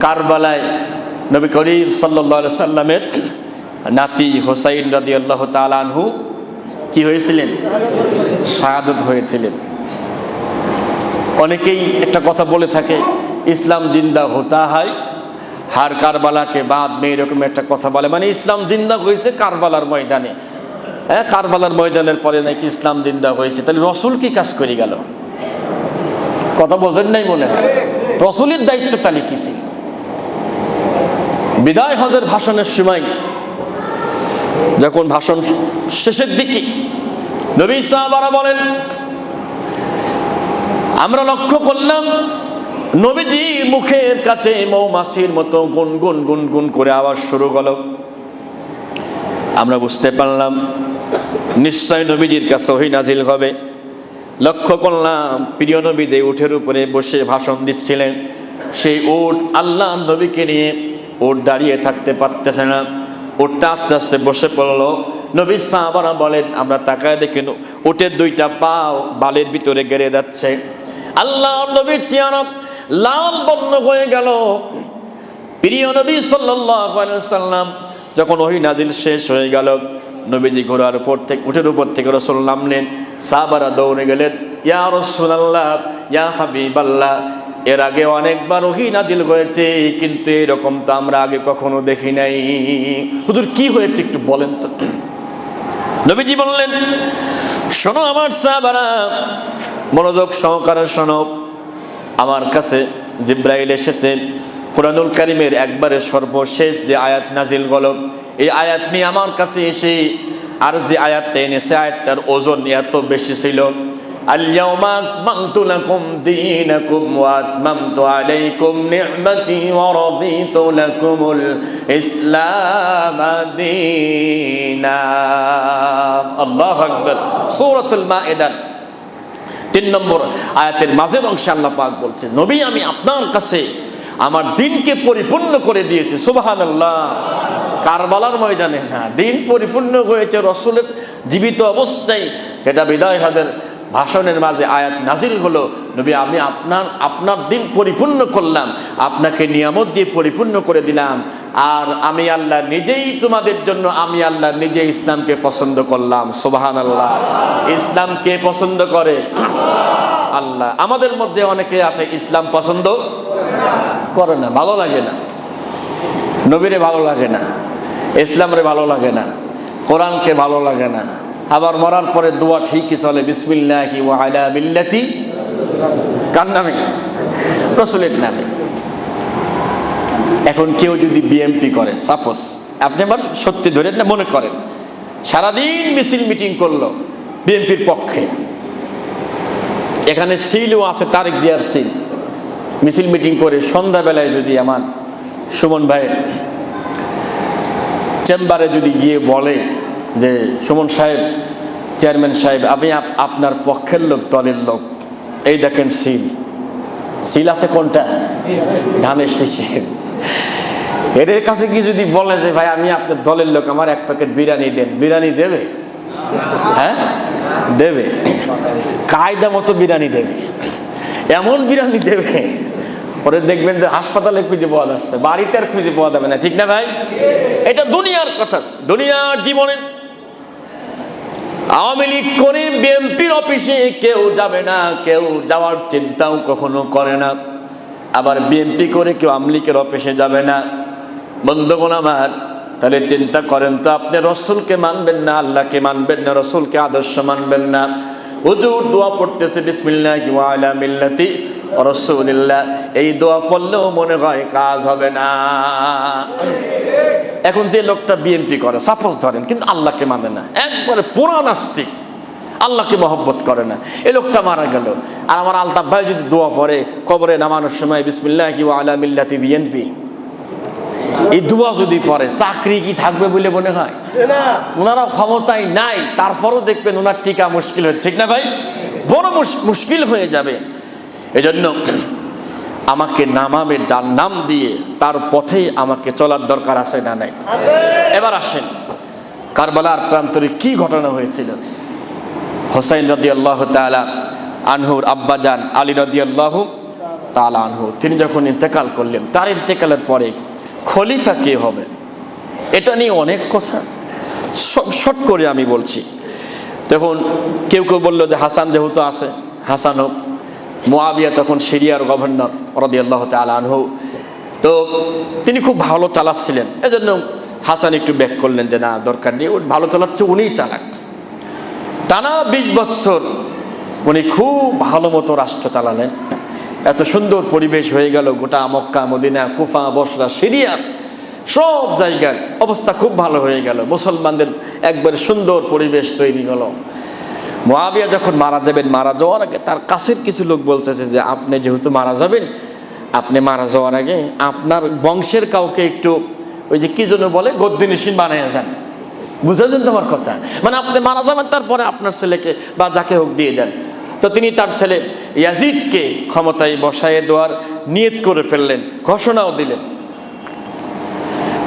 কারবালায় নবী করিম সাল্লাল্লাহু আলাইহি সাল্লামের নাতি হুসাইন রাদিয়াল্লাহু তাআলা আনহু কি হয়েছিলেন? শাহাদাত হয়েছিলেন। অনেকেই একটা কথা বলে থাকে, ইসলাম জিন্দা হতা হয় হার কারবালা কে বাদ মে, এরকম একটা কথা বলে, মানে ইসলাম জিন্দা হয়েছে কারবালার ময়দানে। হ্যাঁ, কারবালার ময়দানের পরে নাকি ইসলাম জিন্দা হয়েছে। তাহলে রসুল কি কাজ করে গেল? কথা বোঝেন নাই মনে হয়। রসুলের দায়িত্ব তাহলে কি ছিল? বিদায় হজের ভাষণের সময় যখন ভাষণ শেষের দিকে নবী সাহাবারা বলেন, আমরা লক্ষ্য করলাম নবীজি মুখের কাছে মৌমাছির মতো গুনগুন গুনগুন করে আওয়াজ শুরু হলো। আমরা বুঝতে পারলাম নিশ্চয় নবীজির কাছে ওহী নাজিল হবে। লক্ষ্য করলাম প্রিয় নবী যে উটের উপরে বসে ভাষণ দিচ্ছিলেন, সেই উট আল্লাহ নবীকে নিয়ে উট দাঁড়িয়ে থাকতে পারতেছে না, উটটা আস্তে আস্তে বসে পড়লো। নবী সাহাবারা বলেন, আমরা তাকায় দেখি উটের দুইটা পাও বালের ভিতরে গেড়ে যাচ্ছে। আল্লাহ নবীর চেহারা লাল বর্ণ হয়ে গেল। প্রিয় নবী সাল্লাল্লাহু আলাইহি সাল্লাম যখন ওহী নাজিল শেষ হয়ে গেল, নবীজি ঘোড়ার উপর থেকে উটের উপর থেকে রাসূল নামলেন। সাহাবারা দৌড়ে গেলেন, ইয়া রাসূলুল্লাহ, ইয়া হাবিবাল্লাহ, এর আগে অনেকবার ওহী নাজিল হয়েছে, কিন্তু এরকম তো আমরা আগে কখনো দেখি নাই। হুজুর কি হয়েছে একটু বলেন তো। নবীজি বললেন, শোনো আমার সাহাবারা, মনোযোগ সহকারে শোনো। আমার কাছে জিবরাইল এসেছে, কুরআনুল কারীমের একবারে সর্বশেষ যে আয়াত নাজিল হলো, এই আয়াত নিয়ে আমার কাছে এসে আর যে আয়াতটা এনেছে, আয়াতটার ওজন এত বেশি ছিল। আল-ইয়াওমা আকমালতু লাকুম দীনাকুম ওয়া আতমামতু আলাইকুম নি'মাতি ওয়া রাদিতু লাকুমুল ইসলাম দীনা। আল্লাহু আকবার। সূরাতুল মাইদার 3 নম্বর আয়াতের মাঝের অংশে আল্লাহ পাক বলছে, নবী আমি আপনার কাছে আমার দিনকে পরিপূর্ণ করে দিয়েছি। সুবহানাল্লাহ। কারবালার ময়দানে না, দিন পরিপূর্ণ হয়েছে রসুলের জীবিত অবস্থায়। এটা বিদায় হজের ভাষণের মাঝে আয়াত নাজিল হলো, নবী আমি আপনার দিন পরিপূর্ণ করলাম, আপনাকে নিয়ামত দিয়ে পরিপূর্ণ করে দিলাম। আর আমি আল্লাহ নিজেই তোমাদের জন্য, আমি আল্লাহ নিজে ইসলামকে পছন্দ করলাম। সুবহানাল্লাহ। ইসলাম কে পছন্দ করে? আল্লাহ। আমাদের মধ্যে অনেকে আছে ইসলাম পছন্দ করে না, ভালো লাগে না, নবীরে ভালো লাগে না, ইসলামরে ভালো লাগে না, কোরআনকে ভালো লাগে না। আবার মরার পরে দোয়া ঠিকই চলে, বিসমিল্লাহি ওয়া আলা মিল্লাতি, কার নামে? রাসূলের নামে। এখন কেউ যদি বিএমপি করে, সাপোজ আপনি আবার সত্যি ধরে না মনে করেন, সারাদিন মিছিল মিটিং করলো বিএমপির পক্ষে, এখানে সিলও আছে, তারেক জিয়ার সিল, মিছিল মিটিং করে সন্ধ্যাবেলায় যদি আমার সুমন ভাইয়ের চেম্বারে যদি গিয়ে বলে যে সুমন সাহেব, চেয়ারম্যান সাহেব, আমি আপনার পক্ষের লোক, দলের লোক, এই দেখেন সিল, সিল আছে কোনটা? ধানের শীষের। এদের কাছে কি যদি বলে যে ভাই আমি আপনার দলের লোক, আমার 1 প্যাকেট বিরিয়ানি দেন, বিরিয়ানি দেবে? হ্যাঁ দেবে, কায়দা মতো বিরিয়ানি দেবে, এমন বিরিয়ানি দেবে পরে দেখবেন যে হাসপাতালে খুঁজে পাওয়া যাচ্ছে, বাড়িতে আর খুঁজে পাওয়া যাবে না। ঠিক না ভাই? এটা দুনিয়ার কথা। দুনিয়ার জীবনে আওয়ামী লীগ করে বিএনপির অফিসে কেউ যাবে না, কেউ যাওয়ার চিন্তাও কখনো করে না। আবার বিএনপি করে কেউ আওয়ামী লীগের অফিসে যাবে না। বন্ধুগণ আমার, তাহলে চিন্তা করেন তো, আপনি রসুলকে মানবেন না, আল্লাহকে মানবেন না, রসুলকে আদর্শ মানবেন না। হুজুর দোয়া পড়তেছে বিসমিল্লাহি ওয়া আলা মিল্লাতি রাসূলিল্লাহ, এই দোয়া পড়লেও মনে হয় কাজ হবে না। এখন যে লোকটা বিএনপি করে, সাপোজ ধরেন, কিন্তু আল্লাহকে মানে না, একবারে পুরা নাস্তিক, আল্লাহকে মহব্বত করে না, এই লোকটা মারা গেল, আর আমার আলতাফ ভাই যদি দোয়া পড়ে কবরে নামানোর সময় বিসমিল্লাহি ওয়া আলা মিল্লাতি বিএনপি, এই দোয়া যদি পড়ে, চাকরি কি থাকবে বলে মনে হয়? ওনারা ক্ষমতায় নাই, তারপরও দেখবেন ওনার টিকা মুশকিল হচ্ছে। ঠিক না ভাই? বড় মুশকিল হয়ে যাবে। এজন্য আমাকে নামাবে যার নাম দিয়ে, তার পথে আমাকে চলার দরকার আছে না নাই? এবার আসেন কারবালার প্রান্তরে কি ঘটনা হয়েছিল। হুসাইন রাদিয়াল্লাহু তাআলা আনহুর আব্বাজান আলী রাদিয়াল্লাহু তাআলা আনহু তিনি যখন ইন্তেকাল করলেন, তার ইন্তেকালের পরে খলিফা কে হবে এটা নিয়ে অনেক কথা, শর্ট করে আমি বলছি। তখন কেউ কেউ বললো যে হাসান যেহেতু আছে হাসান হোক। মুআবিয়া তখন সিরিয়ার গভর্নর রাদিয়াল্লাহু তাআলা আনহু, তো তিনি খুব ভালো চালাচ্ছিলেন, এজন্য হাসান একটু ব্যাক করলেন যে না দরকার নেই, ভালো চালাচ্ছে উনিই চালাক। টানা 20 বছর উনি খুব ভালো মতো রাষ্ট্র চালালেন, এত সুন্দর পরিবেশ হয়ে গেল, গোটা মক্কা মদিনা কুফা বসরা সিরিয়া সব জায়গার অবস্থা খুব ভালো হয়ে গেল, মুসলমানদের একবারে সুন্দর পরিবেশ তৈরি হলো। মুআবিয়া যখন মারা যাবেন, মারা যাওয়ার আগে তার কাছের কিছু লোক বলতেছে যে আপনি যেহেতু মারা যাবেন, আপনি মারা যাওয়ার আগে আপনার বংশের কাউকে একটু ওই যে কি জন্য বলে গদ্দিনিসীন বানিয়ে যান, বুঝেছেন তোমার কথা, মানে আপনি মারা যাবেন তারপরে আপনার ছেলেকে বা যাকে হোক দিয়ে যান। তো তিনি তার ছেলে ইয়াজিদকে ক্ষমতায় বসায় দেওয়ার নিয়ত করে ফেললেন, ঘোষণাও দিলেন।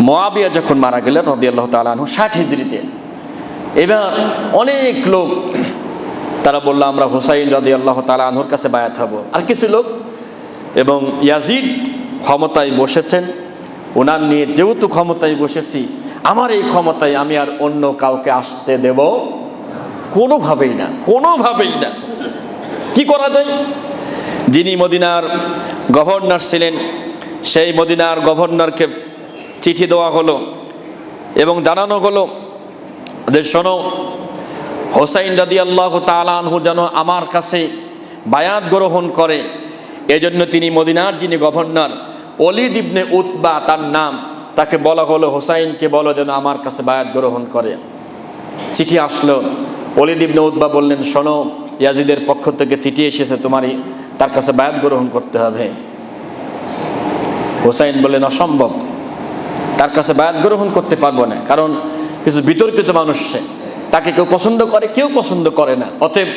মুআবিয়া যখন মারা গেলেন রাদিয়াল্লাহু তাআলা আনহু 60 হিজরিতে, এবার অনেক লোক তারা বলল আমরা হুসাইন রাদিয়াল্লাহু তাআলা আনহুর কাছে বায়াত হব। আর কিছু লোক এবং ইয়াজিদ ক্ষমতায় বসেছেন, ওনার নিয়ে যেহেতু ক্ষমতায় বসেছি, আমার এই ক্ষমতায় আমি আর অন্য কাউকে আসতে দেব কোনোভাবেই না, কোনোভাবেই না। কি করা যায়? যিনি মদিনার গভর্নর ছিলেন সেই মদিনার গভর্নরকে চিঠি দেওয়া হলো এবং জানানো হলো যে শোনো, হুসাইন রাদিয়াল্লাহু তাআলা আনহু যেন আমার কাছে বায়াত গ্রহণ করে, এজন্য তিনি মদিনার যিনি গভর্নর ওলীদ ইবনে উতবা তার নাম, তাকে বলা হলো হুসাইনকে বলো যেন আমার কাছে বায়াত গ্রহণ করে। চিঠি আসলো, ওলীদ ইবনে উতবা বললেন শোনো, ইয়াজিদের পক্ষ থেকে চিঠি এসেছে, তোমারই তার কাছে বায়াত গ্রহণ করতে হবে। হুসাইন বললেন অসম্ভব, তার কাছে বায়াত গ্রহণ করতে পারবো না, কারণ কিছু বিতর্কিত মানুষ সে, তাকে কেউ পছন্দ করে কেউ পছন্দ করে না, অতএব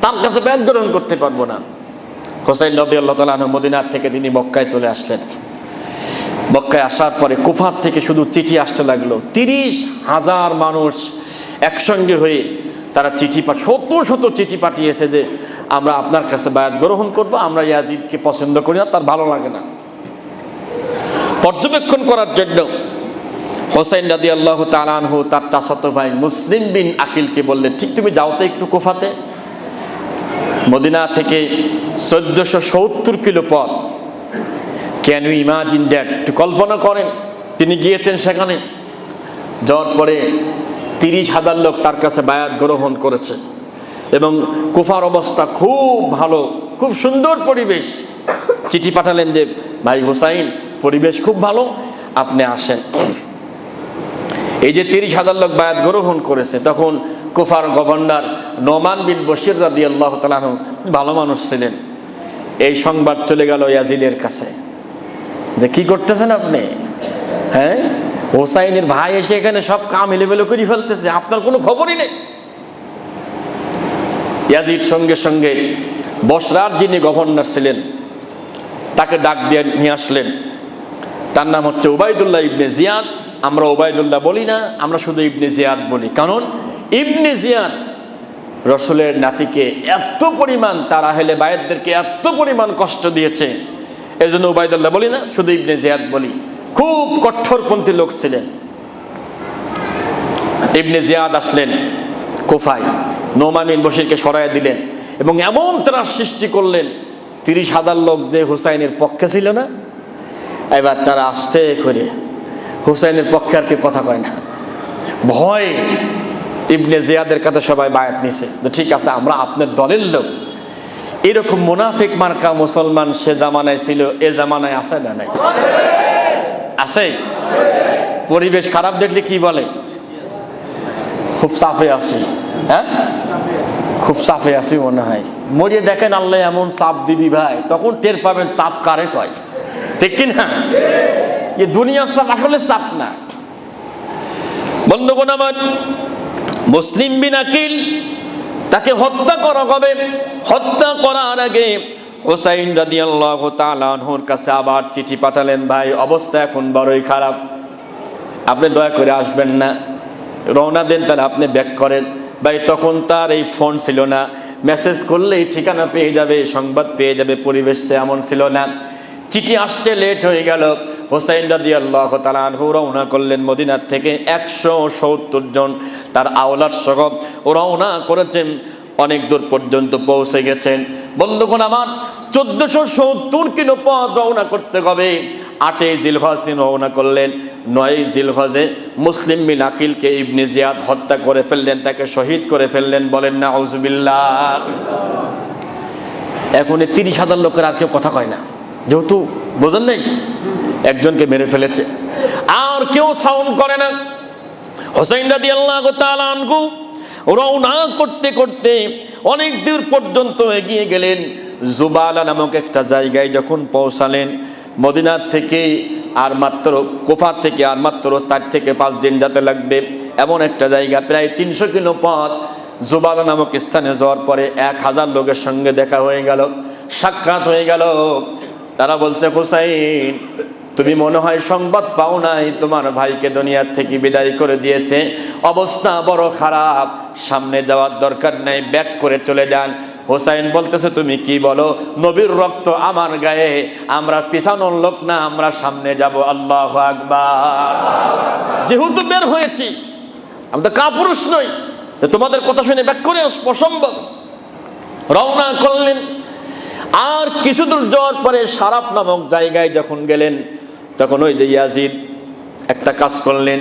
তার কাছে বায়াত গ্রহণ করতে পারবো না। হুসাইন রাদিয়াল্লাহু তাআলা আনহু মদিনার থেকে তিনি মক্কায় চলে আসলেন। মক্কায় আসার পরে কুফার থেকে শুধু চিঠি আসতে লাগলো, 30,000 মানুষ একসঙ্গে হয়ে তারা চিঠি শত চিঠি পাঠিয়েছে যে আমরা আপনার কাছে বায়াত গ্রহণ করব, আমরা ইয়াজিদকে পছন্দ করি না, তার ভালো লাগে না। পর্যবেক্ষণ করার জন্য হুসাইন রাদিয়াল্লাহু তাআলা আনহু তার চাচাতো ভাই মুসলিম বিন আকিলকে বললেন ঠিক তুমি যাও তো একটু কুফাতে। মদিনা থেকে 1470 কিলো পথ। Can you imagine that? একটু কল্পনা করেন, তিনি গিয়েছেন সেখানে, যাওয়ার পরে 30,000 লোক তার কাছে বায়াত গ্রহণ করেছে এবং কুফার অবস্থা খুব ভালো, খুব সুন্দর পরিবেশ। চিঠি পাঠালেন যে ভাই হুসাইন পরিবেশ খুব ভালো, আপনি আসেন। এই যে 30,000 লোক বায়াত গ্রহণ করেছে, তখন কুফার গভর্নর নোমান বিন বশির রাদিয়াল্লাহু তাআলা আনহু ভালো মানুষ ছিলেন। এই সংবাদ চলে গেল ইয়াজিদের কাছে যে কি করতেছেন আপনি, হ্যাঁ হুসাইনের ভাই এসে এখানে সব কাম এলোমেলো করে ফেলতেছে, আপনার কোনো খবরই নেই। ইয়াজিদ সঙ্গে সঙ্গে বসরার যিনি গভর্নর ছিলেন তাকে ডাক দিয়ে নিয়ে আসলেন। তার নাম হচ্ছে উবাইদুল্লাহ ইবনে জিয়াদ। আমরা উবাইদুল্লাহ বলি না, আমরা শুধু ইবনে জিয়াদ বলি, কারণ ইবনে জিয়াদ রসুলের নাতিকে এত পরিমাণ, তার আহলে বায়াতদেরকে এত পরিমাণ কষ্ট দিয়েছে, এর জন্য উবাইদুল্লাহ বলি না, শুধু ইবনে জিয়াদ বলি। খুব কঠোরপন্থী লোক ছিলেন। ইবনে জিয়াদ আসলেন কুফায়, নোমান বিন বশিরকে সরায় দিলেন এবং এমন ত্রাস সৃষ্টি করলেন, 30,000 লোক যে হুসাইনের পক্ষে ছিল না, এবার তারা আস্তে করে হুসাইনের পক্ষে আর কি কথা কয় না, ভয় ইবনে জিয়াদের কাছে সবাই বায়াত নিছে, ঠিক আছে আমরা আপনার দলের লোক। এরকম মুনাফিক মার্কা মুসলমান সে জামানায় ছিল, এ জামানায় আছে না নাই? আছে। পরিবেশ খারাপ দেখলে কি বলে খুব চাপে আছি, হ্যাঁ খুব চাপে আছি মনে হয়। মরিয়ে দেখেন আল্লাহ এমন চাপ দিবি ভাই, তখন টের পাবেন চাপ কারে কয়, ঠিক কিনা? এই দুনিয়ার চাপ আসলে চাপ না। বন্ধুগণ আমার, মুসলিম বিন আকিল তাকে হত্যা করা হবে। হত্যা করার আগে হুসাইন রাদিয়াল্লাহু তাআলা আনহুর কাছে আবার চিঠি পাঠালেন, ভাই অবস্থা এখন বড়ই খারাপ, আপনি দয়া করে আসবেন না, রওনা দেন, তাহলে আপনি ব্যাক করেন। ভাই তখন তার এই ফোন ছিল না, মেসেজ করলেই ঠিকানা পেয়ে যাবে, সংবাদ পেয়ে যাবে। পরিবেশটা এমন ছিল না। চিঠি আসতে লেট হয়ে গেল। হুসাইন রাদিয়াল্লাহু তাআলা আনহু রওনা করলেন মদিনার থেকে। 170 জন তার আওলাদ সহ রওনা করেছেন, অনেক দূর পর্যন্ত পৌঁছে গেছেন। বন্ধুগণ আমার, 1470 কিলো পথ রওনা করতে হবে। 8 জিলহজ তিনি রওনা করলেন। 9 জিলহজে মুসলিম বিন আকিলকে ইবনে জিয়াদ হত্যা করে ফেললেন, তাকে শহীদ করে ফেললেন। বলেন নাউজুবিল্লাহ। এখন 30,000 লোকের আর কেউ কথা কয় না, যেহেতু বোঝেন নাই একজনকে মেরে ফেলেছে, আর কেউ সাউন্ড করে না। হুসাইন রাদিয়াল্লাহু তাআলা আনহু রওনা করতে করতে অনেক দূর পর্যন্ত এগিয়ে গেলেন। জুবালা নামক একটা জায়গায় যখন পৌঁছালেন, মদিনার থেকে আর মাত্র, কুফা থেকে আর মাত্র 4 থেকে 5 দিন যেতে লাগবে, এমন একটা জায়গা, প্রায় 300 কিলো পথ। জুবালা নামক স্থানে যাওয়ার পরে 1000 লোকের সঙ্গে দেখা হয়ে গেল, সাক্ষাৎ হয়ে গেল। তারা বলছে, হুসাইন তুমি মনে হয় সংবাদ পাও নাই, তোমার ভাইকে দুনিয়ার থেকে বিদায় করে দিয়েছে, অবস্থা বড় খারাপ, সামনে যাওয়ার দরকার নাই, ব্যাক করে চলে যান। হুসাইন বলতেছে, তুমি কি বলো? নবীর রক্ত আমার গায়ে, আমরা পিছানোর লোক না, আমরা সামনে যাব। আল্লাহু আকবার। যেহেতু বের হয়েছি, আমি তো কাপুরুষ নই, তোমাদের কথা শুনে ব্যাক করে আসবো, অসম্ভব। রওনা করলেন। আর কিছু দূর যাওয়ার পরে সারাপ নামক জায়গায় যখন গেলেন, তখন ওই যে ইয়াজিদ একটা কাজ করলেন,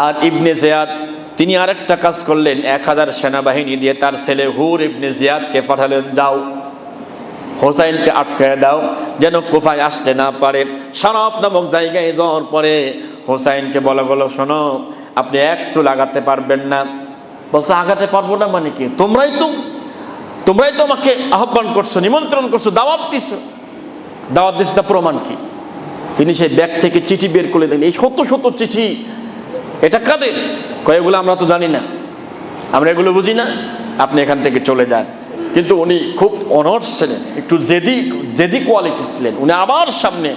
আর ইবনে জিয়াদ তিনি আর একটা কাজ করলেন। 1000 সেনাবাহিনী দিয়ে তার ছেলে হুর ইবনে জিয়াদকে পাঠালেন, যাও হোসাইনকে আটকায় দাও, যেন কুফায় আসতে না পারে। সারাপ নামক জায়গায় যাওয়ার পরে হোসাইনকে বলা গেল, শোনো, আপনি এক চুল আগাতে পারবেন না। বলছে, আগাতে পারবো না মানে কি? তোমরাই তো আমাকে আহ্বান করছো, নিমন্ত্রণ করছো, দাওয়াত দিছো, তা প্রমাণ কি? তিনি সেই ব্যাগ থেকে চিঠি বের করে দিলেন। এই শত শত চিঠি, এটা কাদের? কয়েকগুলো আমরা তো জানি না, আমরা এগুলো বুঝি না, আপনি এখান থেকে চলে যান। কিন্তু উনি খুব অনড় ছিলেন, একটু জেদি কোয়ালিটি ছিলেন। উনি আবার সামনে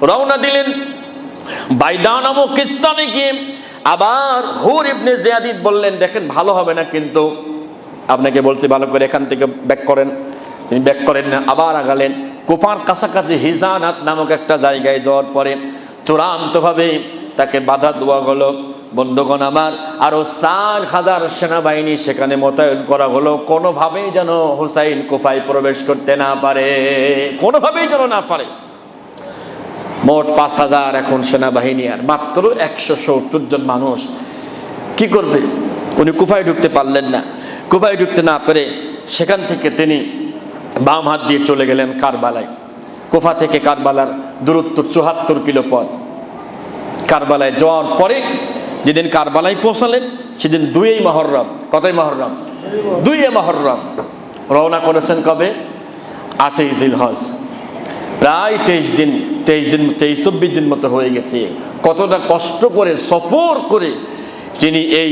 রওনা দিলেন। বাইদা নামক স্থানে গিয়ে আবার হুর ইবনে জিয়াদ বললেন, দেখেন ভালো হবে না, কিন্তু আপনাকে বলছি ভালো করে এখান থেকে ব্যাক করেন। তিনি ব্যাক করেন না, আবার আগালেন। কুফার কাছাকাছি হিজানাত নামক একটা জায়গায় যাওয়ার পরে চূড়ান্তভাবে তাকে বাধা দেওয়া হলো। বন্ধুগণ আমার, আরো 4000 সেনাবাহিনী সেখানে মোতায়েন করা হলো, কোনোভাবেই যেন হুসাইন কুফায় প্রবেশ করতে না পারে, কোনোভাবেই যেন না পারে। মোট 5000 এখন সেনাবাহিনী, আর মাত্র 170 জন মানুষ। কি করবে? উনি কুফায় ঢুকতে পারলেন না। কুফায় ঢুকতে না পেরে সেখান থেকে তিনি বাম হাত দিয়ে চলে গেলেন কারবালায়। কুফা থেকে কারবালার দূরত্ব 74 কিলো পথ। কারবালায় যাওয়ার পরে যেদিন কারবালায় পৌঁছালেন, সেদিন 2 মুহররম। কতই মুহররম? 2 মুহররম। রওনা করেছেন কবে? 8 জিলহজ। প্রায় 23-24 দিন মতো হয়ে গেছে। কতটা কষ্ট করে সফর করে তিনি এই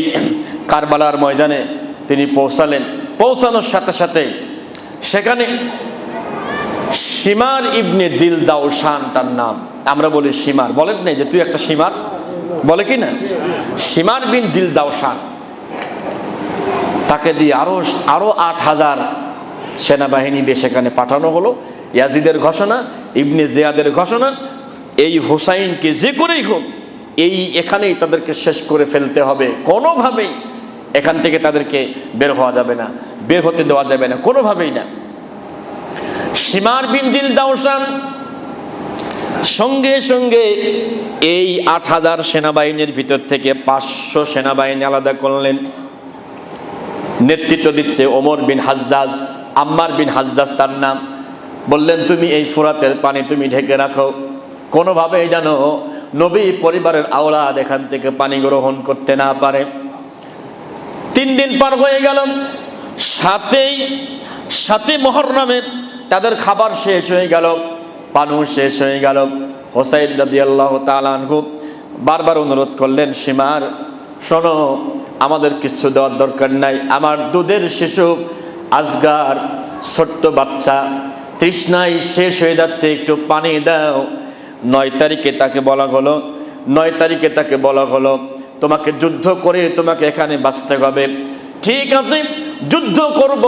কারবালার ময়দানে তিনি পৌঁছালেন। পৌঁছানোর সাথে সাথে সেখানে শিমার ইবনে দিলদাওশান তার নাম, আমরা বলি শিমার। বলেন না যে তুই একটা শিমার, বলে কি না? শিমার বিন দিলদাওশান, তাকে দিয়ে আরো 8000 সেনাবাহিনী দিয়ে সেখানে পাঠানো হলো। ইয়াজিদের ঘোষণা, ইবনে জিয়াদের ঘোষণা, এই হুসাইনকে যে করেই হোক এখানেই তাদেরকে শেষ করে ফেলতে হবে, কোনোভাবেই এখান থেকে তাদেরকে বের হওয়া যাবে না, বের হতে দেওয়া যাবে না, কোনোভাবেই না। শিমার বিন দিলদাওশান সঙ্গে সঙ্গে এই 8000 সেনাবাহিনীর ভিতর থেকে 500 সেনাবাহিনী আলাদা করলেন। নেতৃত্ব দিচ্ছে ওমর বিন হাজ্জাজ, আম্মার বিন হাজ্জাজ তার নাম। বললেন, তুমি এই ফুরাতের পানি তুমি ঢেকে রাখো, কোনোভাবেই যেন নবী পরিবারের আওলাদ এখান থেকে পানি গ্রহণ করতে না পারে। 3 দিন পার হয়ে গেল। 7 মুহররমে তাদের খাবার শেষ হয়ে গেল, পানু শেষ হয়ে গেল। হুসাইন রাদিয়াল্লাহু তাআলা আনহু বারবার অনুরোধ করলেন, শিমার শোনো, আমাদের কিছু দেওয়ার দরকার নাই, আমার দুধের শিশু আজগার ছোট্ট বাচ্চা তৃষ্ণায় শেষ হয়ে যাচ্ছে, একটু পানি দাও। 9 তারিখে তাকে বলা হলো তোমাকে যুদ্ধ করে তোমাকে এখানে বাঁচতে হবে। ঠিক আছে, যুদ্ধ করব,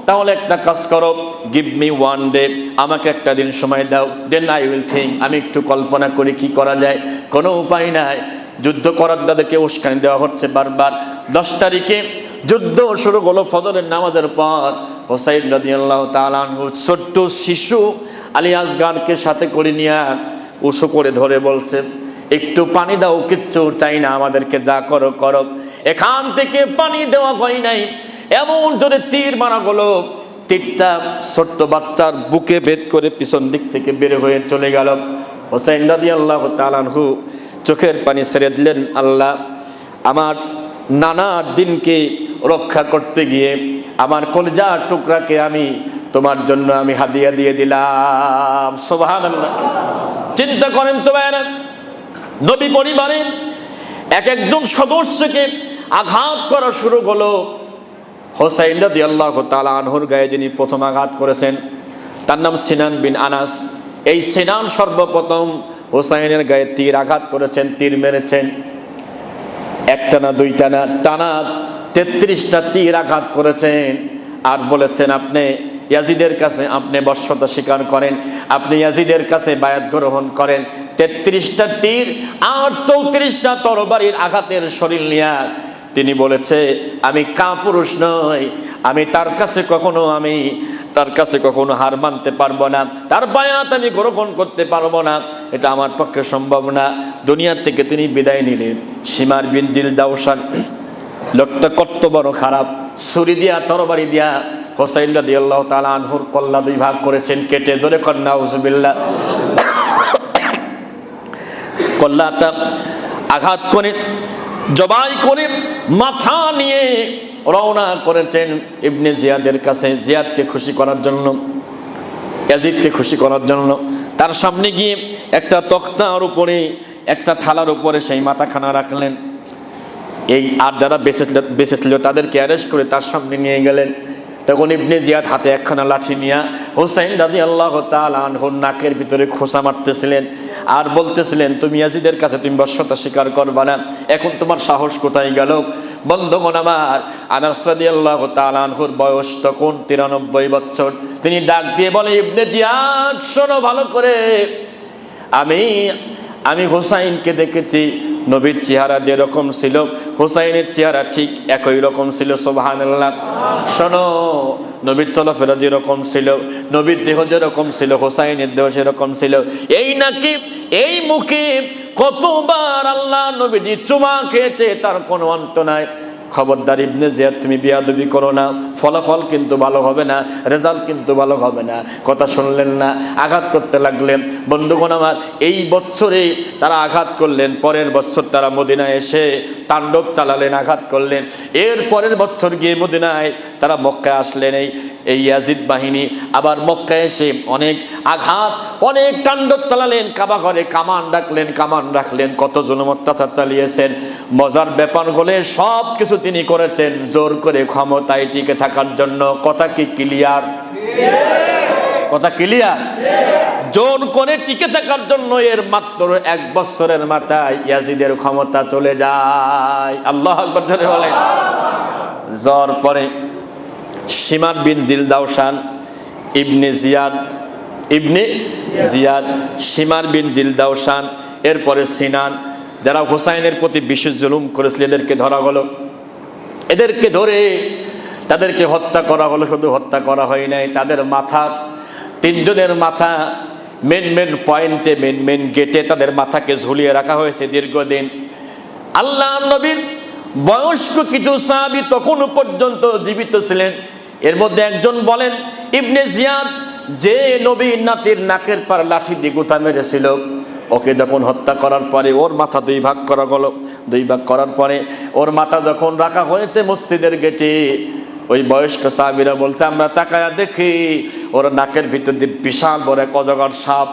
তাহলে একটা কাজ করো, গিভ মি ওয়ান ডে, আমাকে একটা দিন সময় দাও, দেন আই উইল থিঙ্ক, আমি একটু কল্পনা করি কি করা যায়। কোনো উপায় নাই, যুদ্ধ করার তাদেরকে উস্কানি দেওয়া হচ্ছে বারবার। 10 তারিখে যুদ্ধ শুরু হলো ফজরের নামাজের পর। হুসাইন রাদিয়াল্লাহু তাআলা আনহু ছোট্ট শিশু আলী আসগারকে সাথে করে নিয়ে উঁচু করে ধরে বলছে, একটু পানি দাও, কিচ্ছু চাই না, আমাদেরকে যা করো করো। এখান থেকে পানি দেওয়া হয় নাই, এমন জোরে তীর মারা হলো, তীরটা ছোট্ট বাচ্চার বুকে ভেদ করে পিছন দিক থেকে বের হয়ে চলে গেল। হুসাইন রাদিয়াল্লাহু তাআলা আনহু চোখের পানি ছেড়ে দিলেন, আল্লাহ, আমার নানার দিনকে রক্ষা করতে গিয়ে আমার কলিজার টুকরাকে আমি তোমার জন্য আমি হাদিয়া দিয়ে দিলাম। সুবহানাল্লাহ। চিন্তা করেন তো ভাইরা, নবী পরিবারের এক একজন সদস্যকে আঘাত করা শুরু হলো। হুসাইন রাদিয়াল্লাহু তাআলা আনহুর গায়ে যিনি প্রথম আঘাত করেছেন তার নাম সিনান বিন আনাস। এই সিনান সর্বপ্রথম হুসাইনের গায়ে তীর আঘাত করেছেন, তীর মেরেছেন। একটা না দুইটা না, টানা 33টা তীর আঘাত করেছেন। আর বলেছেন, আপনি ইয়াজিদের কাছে আপনি বশ্যতা স্বীকার করেন, আপনি ইয়াজিদের কাছে বায়াত গ্রহণ করেন। 33টা তীর আর 34টা তরবারির আঘাতের শরীর নিয়ে তিনি বলেছে, আমি কাপুরুষ নই, আমি তার কাছে কখনো হার মানতে পারবো না, তার বায়াত আমি গ্রহণ করতে পারবো না, এটা আমার পক্ষে সম্ভব না। দুনিয়ার থেকে তিনি বিদায় নিলেন। শিমার বিন জিলদাওসান লোকটা কত বড় খারাপ, ছুরি দিয়া তরবারি দিয়া হুসাইন রাদিয়াল্লাহু তাআলা আনহুর কল্লা 2 ভাগ করেছেন, কেটে, জোরে কর নাউজুবিল্লাহ। কল্লাটা আঘাত করে জবাই করে মাথা নিয়ে রওনা করেছেন ইবনে জিয়াদের কাছে, জিয়াদকে খুশি করার জন্য, ইয়াজিদকে খুশি করার জন্য। তার সামনে গিয়ে একটা তক্তার উপরে, একটা থালার উপরে সেই মাথাখানা রাখলেন। এই আর যারা বেঁচেছিল তাদেরকে অ্যারেস্ট করে তার সামনে নিয়ে গেলেন। তখন ইবনে জিয়াদ হাতে একখানা লাঠি নিয়ে হুসাইন রাদিয়াল্লাহু তাআলা আনহুর নাকের ভিতরে খোঁচা মারতেছিলেন আর বলতেছিলেন, তুমি ইয়াজিদের কাছে তুমি বশ্যতা স্বীকার করবা না, এখন তোমার সাহস কোথায় গেল? বন্ধুগণ আমার, আনাস রাদিয়াল্লাহু তাআলা আনহুর বয়স তখন 93 বছর। তিনি ডাক দিয়ে বলে, ইবনে জিয়াদ শোনো ভালো করে, আমি হুসাইনকে দেখেছি, নবীর চেহারা যেরকম ছিল হুসাইনের চেহারা ঠিক একই রকম ছিল। সুবহানাল্লাহ। শোনো, নবীর চলাফেরা যেরকম ছিল, নবীর দেহ যেরকম ছিল, হুসাইনের দেহ সেরকম ছিল। এই নাকি, এই মুখে কতবার আল্লাহ নবীজি চুমা খেয়েছে তার কোনো অন্ত নাই। খবরদার ইবনে জিয়াদ, তুমি বিয়াদবি করো না, ফলাফল কিন্তু ভালো হবে না, রেজাল্ট কিন্তু ভালো হবে না। কথা শুনলেন না, আঘাত করতে লাগলেন। বন্ধুগণ আমার, এই বছরে তারা আঘাত করলেন, পরের বছর তারা মদিনায় এসে তাণ্ডব চালালেন, আঘাত করলেন। এর পরের বছর গিয়ে মদিনায় তারা মক্কায় আসলেন। এই ইয়াজিদ বাহিনী আবার মক্কায় এসে অনেক আঘাত, অনেক তাণ্ডব চালালেন, কাবা ঘরে কামান রাখলেন, কত জুলুম অত্যাচার চালিয়েছেন। মজার ব্যাপার হলে সব কিছু তিনি করেছেন জোর করে ক্ষমতায় টিকে থাকার জন্য। কথা কি ক্লিয়ার? কথা ক্লিয়ার? জোর করে টিকে থাকার জন্য। এর মাত্র 1 বছরের মাথায় ইয়াজিদের ক্ষমতা চলে যায়। আল্লাহু আকবার জোরে বলেন। জ্বর পরে শিমার বিন জিলদাওসান ইবনে জিয়াদ, শিমার বিন জিলদাওসান, এরপরে সিনান, যারা হুসাইনের প্রতি বিশেষ জুলুম করেছিল এদেরকে ধরা হলো। এদেরকে ধরে তাদেরকে হত্যা করা হলো। শুধু হত্যা করা হয় নাই, তাদের মাথা, 3 জনের মাথা মেন পয়েন্টে, মেন গেটে তাদের মাথাকে ঝুলিয়ে রাখা হয়েছে দীর্ঘদিন। আল্লাহ নবীর বয়স্ক কিছু সাহাবী তখনও পর্যন্ত জীবিত ছিলেন। এর মধ্যে একজন বলেন, ইবনে জিয়াদ যে নবীর নাতির নাকের পার লাঠি দিয়ে গুতা মেরেছিল, ওকে যখন হত্যা করার পরে ওর মাথা 2 ভাগ করা গেল। 2 ভাগ করার পরে ওর মাথা যখন রাখা হয়েছে মসজিদের গেটে, ওই বয়স্ক সাহাবীরা বলছে, আমরা তাকায়া দেখি ওর নাকের ভিতর দিয়ে বিশাল বড় এক অজগর সাপ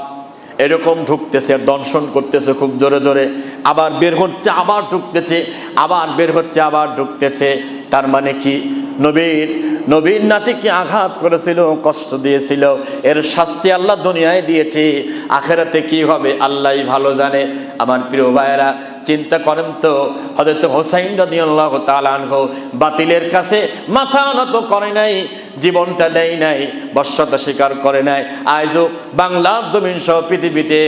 এরকম ঢুকতেছে, দংশন করতেছে খুব জোরে জোরে, আবার বের হচ্ছে, আবার ঢুকতেছে, আবার বের হচ্ছে, আবার ঢুকতেছে। তার মানে কি, নবীর নাতিকে আঘাত করেছিল, কষ্ট দিয়েছিল, এর শাস্তি আল্লাহ দুনিয়ায় দিয়েছে, আখেরাতে কি হবে আল্লাহই ভালো জানে। আমার প্রিয় ভাইয়েরা, চিন্তা করেন তো, হযরত হুসাইন রাদিয়াল্লাহু তাআলা আনহু বাতিলের কাছে মাথা নত করে নাই, জীবনটা দেয় নাই, বর্ষতা স্বীকার করে নাই। আজও বাংলার জমিন সহ পৃথিবীতে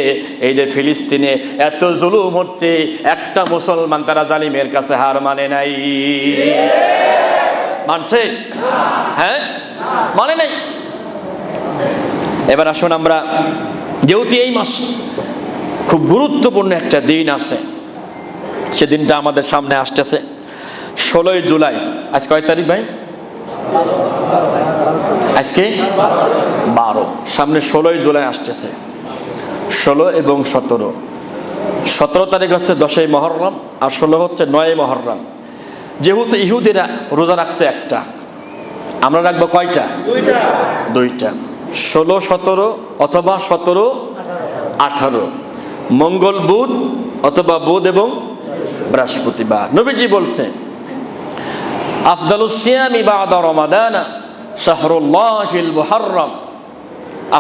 এই যে ফিলিস্তিনে এত জুলুম হচ্ছে, একটা মুসলমান তারা জালিমের কাছে হার মানে নাই। মানছে? হ্যাঁ, মানে নাই। এবার আসুন আমরা, যেহেতু এই মাস খুব গুরুত্বপূর্ণ একটা দিন আছে, সেদিনটা আমাদের সামনে আসতেছে 16ই জুলাই। আজ কয় তারিখ ভাই? আজকে 12। সামনে 16ই জুলাই আসতেছে, 16 এবং 17। 17 তারিখ হচ্ছে 10ই মহররম, আর 16 হচ্ছে 9ই মহররম। যেহেতু ইহুদিরা রোজা রাখতো একটা, আমরা রাখবো কয়টা? দুইটা। 16, 17 অথবা 17, 18, মঙ্গল বুধ অথবা বুধ এবং বৃহস্পতিবার। নবীজি বলছে, আফদালুস সিয়ামি বাদা রমাদান শাহরুল্লাহিল মুহররম।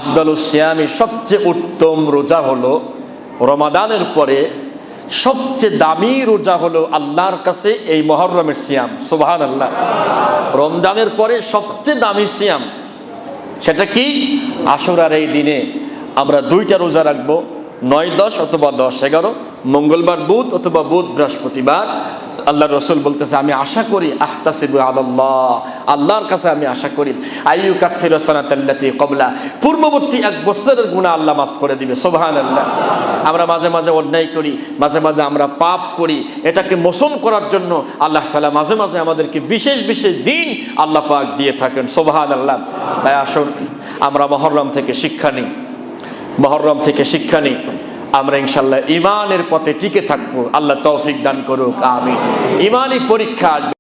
আফদালুস সিয়ামি, সবচেয়ে উত্তম রোজা হলো রমাদানের পরে সবচেয়ে দামি রোজা হলো আল্লাহর কাছে এই মুহররমের সিয়াম। সুবহানাল্লাহ। রমজানের পরে সবচেয়ে দামি সিয়াম সেটা কি? আশুরার এই দিনে আমরা দুইটা রোজা রাখবো, 9, 10 অথবা 10, 11, মঙ্গলবার বুধ অথবা বুধ বৃহস্পতিবার। আল্লাহ রসুল বলতেছে, আমি আশা করি, আহতাসিবু আলাল্লাহ, আল্লাহর কাছে আমি আশা করি, আইয়ু কাফিরু সানাতাল্লাতি ক্বাবলা, পূর্ববর্তী 1 বছরের গুনাহ আল্লাহ মাফ করে দিবে। সুবহানাল্লাহ। আমরা মাঝে মাঝে অন্যায় করি, মাঝে মাঝে আমরা পাপ করি, এটাকে মোচন করার জন্য আল্লাহ তাআলা মাঝে মাঝে আমাদেরকে বিশেষ বিশেষ দিন আল্লাহ পাক দিয়ে থাকেন। সুবহানাল্লাহ। তাই আসুন আমরা মুহররম থেকে শিক্ষা নিই, মুহররম থেকে শিক্ষা নিই। আমরা ইনশাআল্লাহ ঈমানের পথে টিকে থাকবো। আল্লাহ তৌফিক দান করুক, আমিন। ঈমানি পরীক্ষা আসবে।